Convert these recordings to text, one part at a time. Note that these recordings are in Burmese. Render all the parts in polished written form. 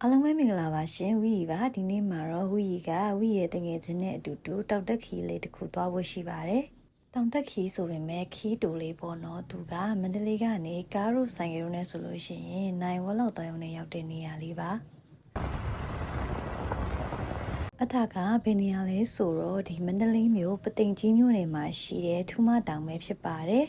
အားလုံးပဲမင်္ဂလာပါရှင်ဝီပါဒီနေ့မှာတော့ဝီကဝီရဲ့တငယ်ချင်းနဲ့အတူတူတောက်တက်ခီလေးတစ်ခုသွားဖို့ရှိပါတယ်တောင်တက်ခီဆိုပေမဲ့ခီးတူလေးပေါ့နော်သူကမန္တလေးကနေကားရိုဆိုင်ကယ်ရိုးနဲ့ဆိုလို့ရှိရင်နိုင်ဝက်လောက်တောင်ရုံနဲ့ရောက်တဲ့နေရာလေးပါအထကဘယ်နေရာလဲဆိုတော့ဒီမန္တလေးမြို့ပသိမ်ကြီးမြို့နယ်မှာရှိတဲ့ထူးမတောင်ပဲဖြစ်ပါတယ်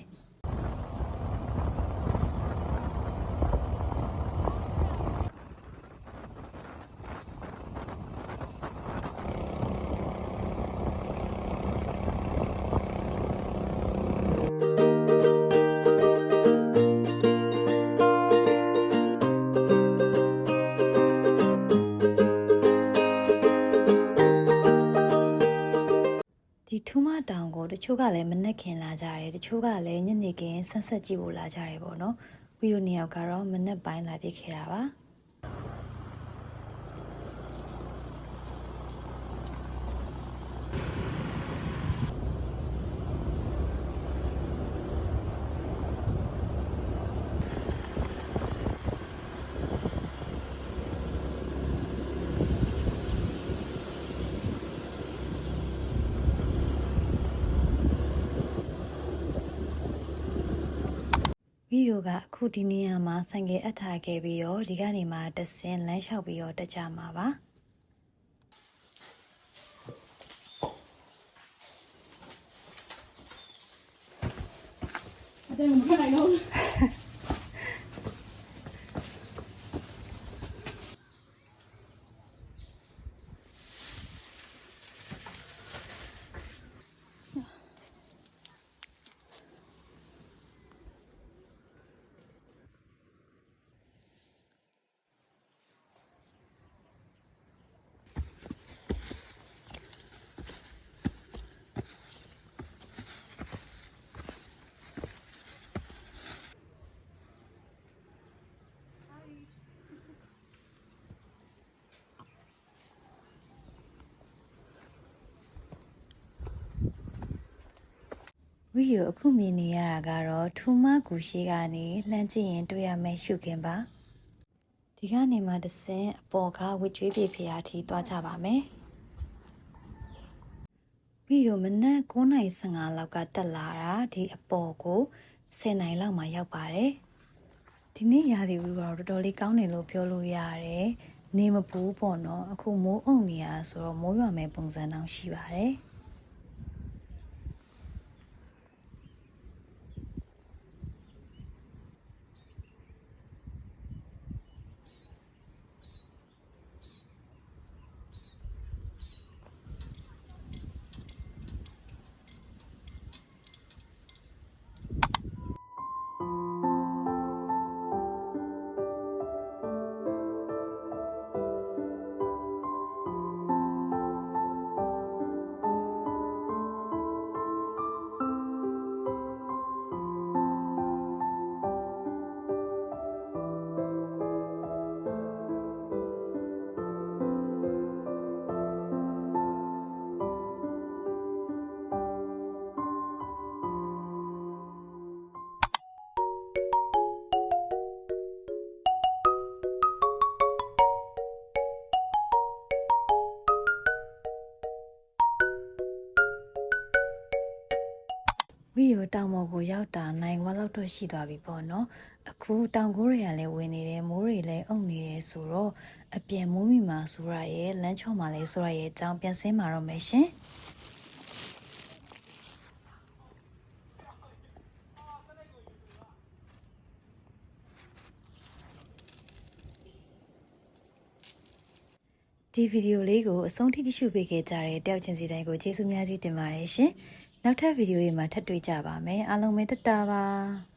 ဒီထူးမတောင်ကိုတချို့ကလည်းမနှက်ခင်လာကြတယ်တချို့ကလည်းညနေခင်းဆက်ဆက်ကြည့်ဖို့လာကြတယ်ပေါ့နော်ဝီတို့နှစ်ယောက်ကတော့မနှက်ပိုင်းလာပြစ်ခဲ့တာပါဗီဒီယိုကအခုဒီနေရာမှာဆိုင်ကယ်အပ်ထားခဲ့ပြီးတော့ဒီကနေမှတဆင်းလမ်းလျှောက်ပြီးတော့တက်ကြမှာပါအဲ့ဒါမခနိုင်တော့ဗီဒီယိုအခုမြင်နေရတာကတော့ထူးမကူရှိကနေလှမ်းကြည့်ရင်တွေ့ရမယ့်ရှုခင်းပါဒီကနေမှတဆင်းအပေါ်ကဝစ်ကျွေးပြေဖျားထိသွားကြပါမယ်ဗီဒီယိုမနက်9:15လောက်ကတက်လာတာဒီအပေါ်ကို10နိုင်လောက်မှရောက်ပါတယ်ဒီနေ့ရာသီဥတုကတော့တော်တော်လေးကောင်းတယ်လို့ပြောလို့ရတယ်နေမပူပေါ့နော်အခုမိုးအုံနေရဆိုတော့မိုးရွာမယ်ပုံစံတောင်ရှိပါတယ်ဝီယိုတောင်ပေါ်ကိုရောက်တာနိုင်ဝက်လောက်တော့ရှိသွားပြီပေါ့နော်အခုတောင်ကိုးတွေကလည်းဝင်နေတယ်မိုးတွေလည်းအုပ်နေတယ်ဆိုတော့အပြင်မိုးမိမှာဆိုရရဲ့လမ်းချော်မှာလည်းဆိုရရဲ့အကြောင်းပြန်ဆင်းมาတော့မယ်ရှင်ဒီဗီဒီယိုလေးကိုအဆုံးထိကြည့်ရှုပေးခဲ့ကြတဲ့တယောက်ချင်းစီတိုင်းကိုကျေးဇူးများကြီးတင်ပါတယ်ရှင်နောက်ထပ်ဗီဒီယိုတွေမှာထပ်တွေ့ကြပါမယ်အားလုံးပဲတတားပါ